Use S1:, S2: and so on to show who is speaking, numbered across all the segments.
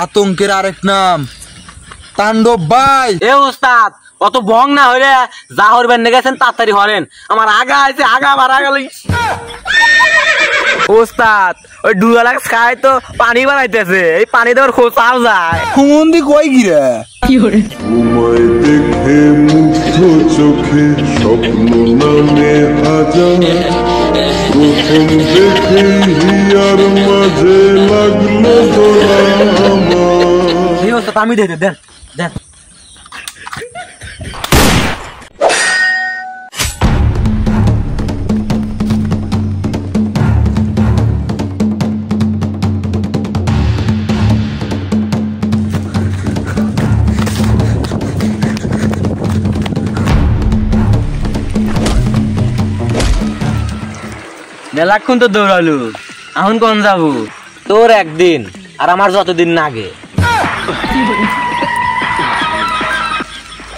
S1: আতঙ্কের আরেক নাম তাণ্ডব ভাই।
S2: এ ওস্তাদ অত বং না হইলে যা হরবেন গেছেন তাড়াতাড়ি হরেন, আমার আগা আছে আগা বাড়া গেল। ওস্তাদ ওই ডুয়ালাক খায় তো পানি বানাইতেছে, এই পানি দেওয়ার খোঁচাও যায়।
S1: হুমন্দি কই গিরে
S3: তোমায় দেখে মুগ্ধ চোখে স্বপ্ন নামে হাজার, প্রথম দেখে হিয়ার মাঝে লাগলো তোরা আমার।
S2: এই ওস্তাদ আমি দেন দেন দেন। মেলাক্ষণ তো দৌড়ালু, এখন কোন যাবো? তোর একদিন আর আমার যতদিন না গে।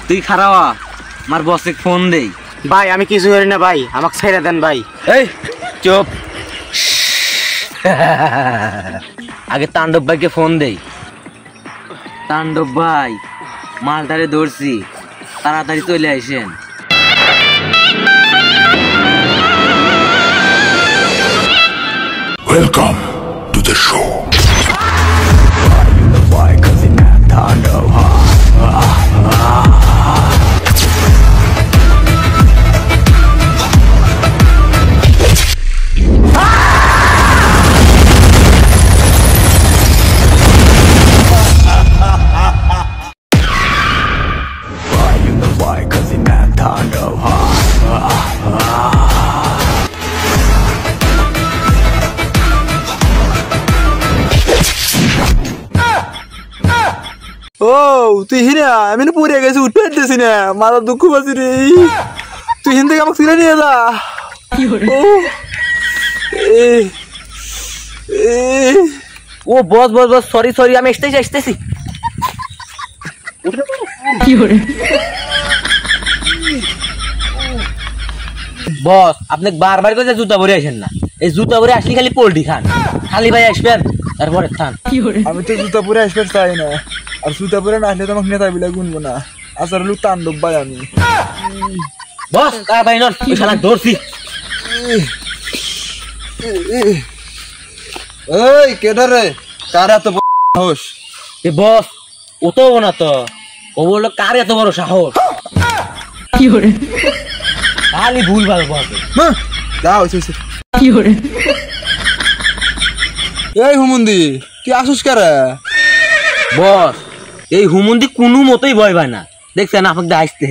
S2: তুই খারাপ, আমার বসে ফোন দেই।
S4: ভাই আমি কিছু করি না ভাই, আমাকে ছেড়ে দেন ভাই।
S2: এই চুপ। আগে তাণ্ডব ভাইকে ফোন দেই। তাণ্ডব ভাই মালটারে ধরছি, তাড়াতাড়ি চলে আসেন।
S3: Welcome to the show.
S1: ও তুই হিনা আমি না পড়ে গেছি, উঠতে পারতেছি না, মাথা দুঃখ পাচ্ছি রে। তুই হিন থেকে আমাকে তুলে নিয়ে যা। ও
S2: ও বস বস বস, সরি সরি, আমি আসতেছি আসতেছি। বস আপনি বারবার করে জুতা পরে আসেন না, এই জুতা পরে আসলে খালি পোল্ট্রি খান। খালি ভাই আসবেন তারপরে খান।
S1: আমি তো জুতা পরে আসতে চাই না, আর জুতা পরে না আসলে তো আমাকে নেতা বিলা গুনবো না। আসলে লোক তাণ্ডব ভাই আমি।
S2: বস তাড়াতাড়ি নন, ওই শালা ধরছি।
S1: এই কেডা রে, কার এত বড় সাহস?
S2: এ বস ও তো না তো, ও বললো কার এত বড় সাহস। খালি ভুল ভাল বস।
S1: যা হয়েছে। এই হুমন্দি কি আসুস কারে?
S2: বস এই হুমন্দি কোনো মতেই ভয় পায় না, দেখছেন আপনাকে আসতে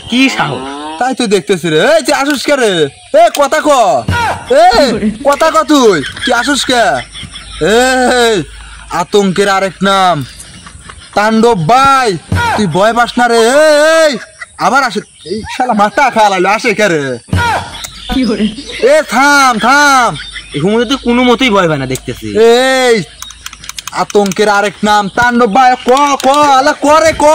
S2: কি সাহস।
S1: তাই তো দেখতেছি রে। এই তুই আসুস কারে? এ কথা ক, কথা ক, তুই কি আসুস কে? এই আতঙ্কের আরেক নাম তাণ্ডব ভাই, তুই ভয় পাস না রে। এই আবার আসে, এই শালা মাথা খাওয়ালাইলো, আসে কারে? এ থাম থাম,
S2: এই হুমন্দি তো কোনো মতেই ভয় পায় না দেখতেছি।
S1: এই আতঙ্কের আরেক নাম তাণ্ডব ভাই, ক ক আলা করে ক।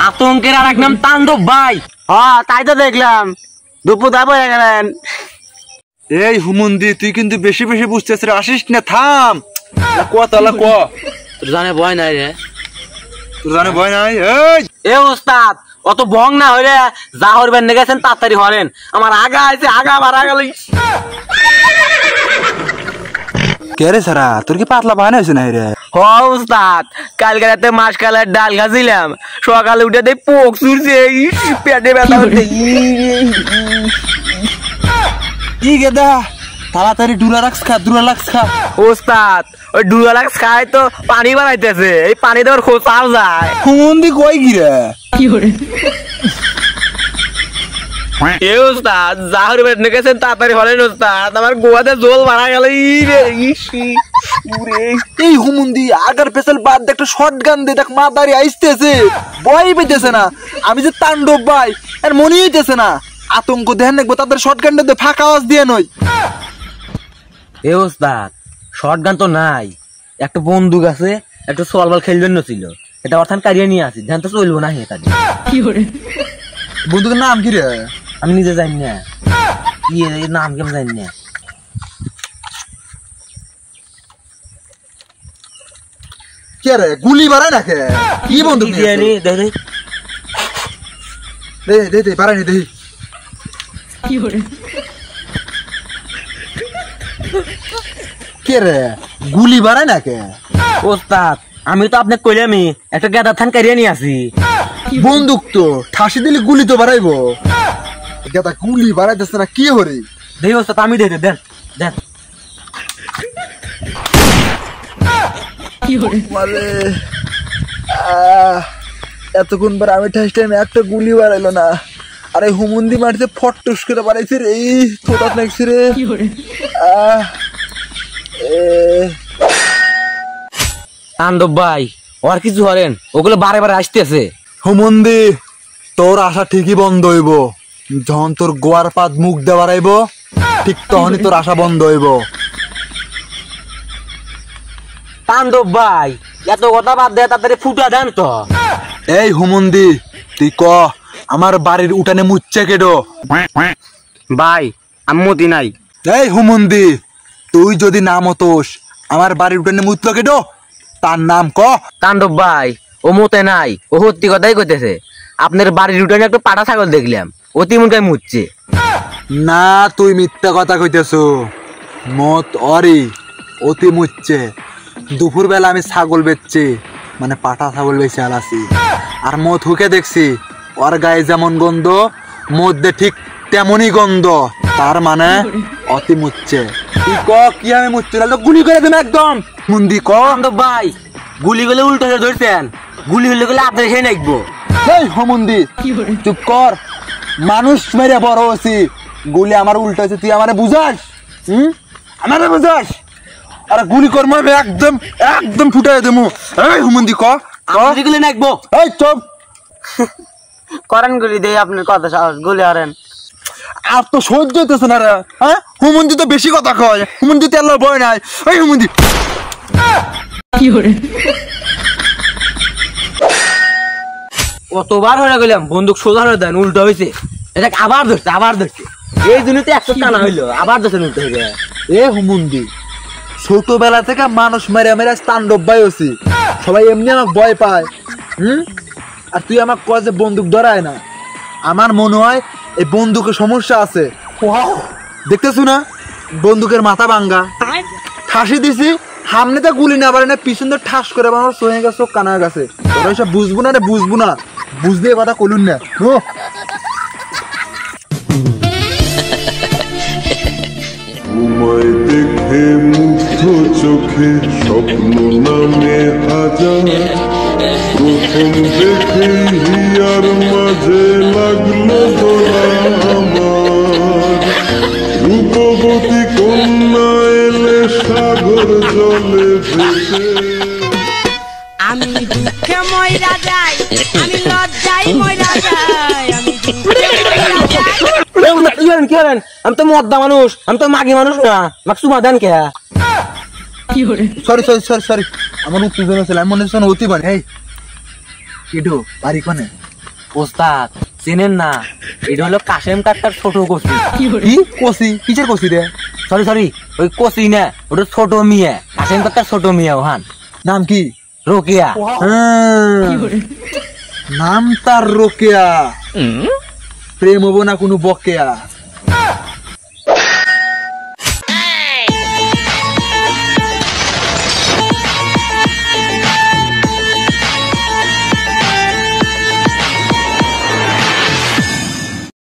S2: আতঙ্কের আরেক নাম তাণ্ডব ভাই।
S4: হ্যাঁ তাই তো দেখলাম, দুপুর দাবো গেলেন।
S1: এই হুমন্দি তুই কিন্তু বেশি বেশি বুঝতেছিস রে, আসিস না, থাম। কথা ক।
S2: তোর জানে ভয় নাই রে?
S1: তোর জানে ভয় নাই?
S2: এ ওস্তাদ অত বং না হইলে যা হরবেন গেছেন তাড়াতাড়ি হরেন, আমার আগা আছে আগা বাড়া গেল।
S1: কে রে সারা, তোর কি পাতলা বাহানা হয়েছে না রে?
S2: হ ওস্তাদ, কালকে রাতে মাসকালের ডাল খাচ্ছিলাম, সকালে উঠে দেখ পোক চুরছে, পেটে ব্যথা হচ্ছে।
S1: কি গেদা, তাড়াতাড়ি ডুরালাক্স খা, ডুরালাক্স খা।
S2: ওস্তাদ ওই ডুয়ালাক্স খায় তো পানি বানাইতেছে, এই পানি দেওয়ার খোঁচাও যায়।
S1: হুমন্দি কই গিরে?
S2: এ ওস্তাদ যা হরবেন গেছেন তাড়াতাড়ি হরেন ওস্তাদ, আমার গোয়াতে জল মারা গেল।
S1: এই হুমন্দি আগার পেছাল বাদ দেখ, একটা শর্ট গান দে, দেখ মা দাঁড়িয়ে আইসতেছে, ভয় পেতেছে না। আমি যে তাণ্ডব ভাই আর মনে হইতেছে না, আতঙ্ক দেখেন দেখবো তাদের শর্ট গানটা দিয়ে ফাঁকা আওয়াজ দিয়ে নয়।
S2: এ ওস্তাদ শর্ট গান তো নাই, একটা বন্দুক আছে, একটা সলবল খেলবেন ছিল, এটা অর্থাৎ কারিয়ে নিয়ে আসি, ধ্যান তো চলবো না।
S1: বন্দুকের নাম কি রে?
S2: আমি নিজে জানি না, কি নাম কেমন জানি না।
S1: কে রে গুলি বাড়ায় নাকি কি বন্দুক
S2: কি জানি দেখে
S1: দে দে দে বাড়ায়নি দেখি কে রে গুলি বাড়ায় নাকি
S2: ওস্তাদ আমি তো আপনাকে কইলামই একটা গেদা থান কারিয়ে নিয়ে আসি
S1: বন্দুক তো ঠাসি দিলে গুলি তো বাড়াইবো গেদা গুলি বাড়াইতেছে না কি হরে
S2: দেখি ওস্তাদ আমি দেখে দেন দেন
S1: মানে এতক্ষণ পর আমি ঠাস টাইম একটা গুলি বাড়াইলো না আরে হুমুন্দি মারতে ফটটুস করে বাড়াইছে রে এই থোটাত লাগছে রে
S2: তাণ্ডব ভাই ওর কিছু হরেন ওগুলো বারে বারে আসতেছে
S1: হুমুন্দি তোর আশা ঠিকই বন্ধ হইব যখন তোর গোয়ার পাত মুখ দিয়ে বাড়াইব ঠিক তখনই তোর আশা বন্ধ হইব
S2: তাণ্ডব ভাই এত কথা বাদ দেয় তাড়াতাড়ি ফুটা দেন তো
S1: এই হুমুন্দি তুই ক আমার বাড়ির উঠানে মুচ্ছে কেডো
S4: ভাই আমি মতি নাই।
S1: এই হুমুন্দি তুই যদি না মতোস আমার বাড়ির উঠানে মুতলো কেডো তার নাম ক
S2: তাণ্ডব ভাই ও মতে নাই ও সত্যি কথাই কইতেছে আপনার বাড়ির উঠানে একটু পাটা ছাগল দেখলাম অতি মন গায়ে মুচ্ছে
S1: না তুই মিথ্যা কথা কইতেছ মত অরি অতি মুচ্ছে দুপুর বেলা আমি ছাগল বেচছি মানে পাটা ছাগল বেচে আলাসি আর মত হুকে দেখছি ওর গায়ে যেমন গন্ধ মধ্যে ঠিক তেমনই গন্ধ তার মানে অতি মুচ্ছে তুই ক কি আমি মুচ্ছে না তো গুলি করে দেব একদম মুন্দি ক
S2: তাণ্ডব ভাই গুলি গুলো উল্টো হয়ে ধরছেন গুলি হলে গুলো আপনার খেয়ে নাকবো
S1: এই হুমুন্দি চুপ কর মানুষ মেরে বড় হয়েছি গুলি আমার উল্টো হয়েছে তুই আমারে বুঝাস আমারে বুঝাস আরে গুলি করবো আমি একদম একদম ফুটাই দেবো এই হুমুন্দি ক
S2: আপনার গুলি নাকবো
S1: এই চপ
S4: করেন গুলি দেই আপনার কথা সাহস গুলি হারেন।
S1: আর তো সহ্য হইতেছে না রে হ্যাঁ হুমুন্দি তো বেশি কথা কয় হুমুন্দি তেল ভয় নাই এই হুমুন্দি
S2: কতবার হয়ে গেলাম বন্দুক সোজা হয়ে দেন উল্টো হয়েছে এটা আবার ধরছে এই জন্য তো একশো টানা হইলো আবার ধরছে উল্টো হয়ে যায়
S1: এ হুমুন্দি ছোটবেলা থেকে মানুষ মেরে মেরে তাণ্ডব ভাই হচ্ছি সবাই এমনি আমাকে ভয় পায় আর তুই আমাকে কয় যে বন্দুক ধরায় না আমার মনে হয় এই বন্দুকের সমস্যা আছে দেখতেছু না বন্দুকের মাথা ভাঙ্গা ঠাসি দিছি সামনে তো গুলি না পারে না পিছন দিয়ে ঠাস করে আমার সোহে গেছে কানা গেছে তোরা এসব বুঝবো না রে বুঝবো না বুঝলে কথা কলুন না
S3: তোমায় দেখে মুগ্ধ চোখে স্বপ্ন নামে হাজার প্রথম দেখে হিয়ার মাঝে লাগলো দোলা আমার রূপবতী কন্যা এলে সাগর জলে ভেসে
S5: আমি দুঃখে মইরা যাই আমি লজ্জায় মইরা যাই আমি দুঃখে মইরা যাই
S2: কি হলেন আমি তো মদ্দা মানুষ আমি তো মাগি মানুষ না মাক সুমা দেন কে
S1: সরি সরি সরি সরি আমার উত্তেজনা ছিল আমি মনে হচ্ছে অতি মানে এই কেডো বাড়ি কোনে
S2: ওস্তাদ চেনেন না এটা হলো কাশেম কাটটার ছোট কষি
S1: কি কষি কিসের কষি রে
S2: সরি ওই কষি না ওটা ছোট মিয়া কাশেম কাটটার ছোট মিয়া ওহান
S1: নাম কি
S2: রোকিয়া
S1: নাম তার রোকেয়া প্রেম হবো না কোনো বকেয়া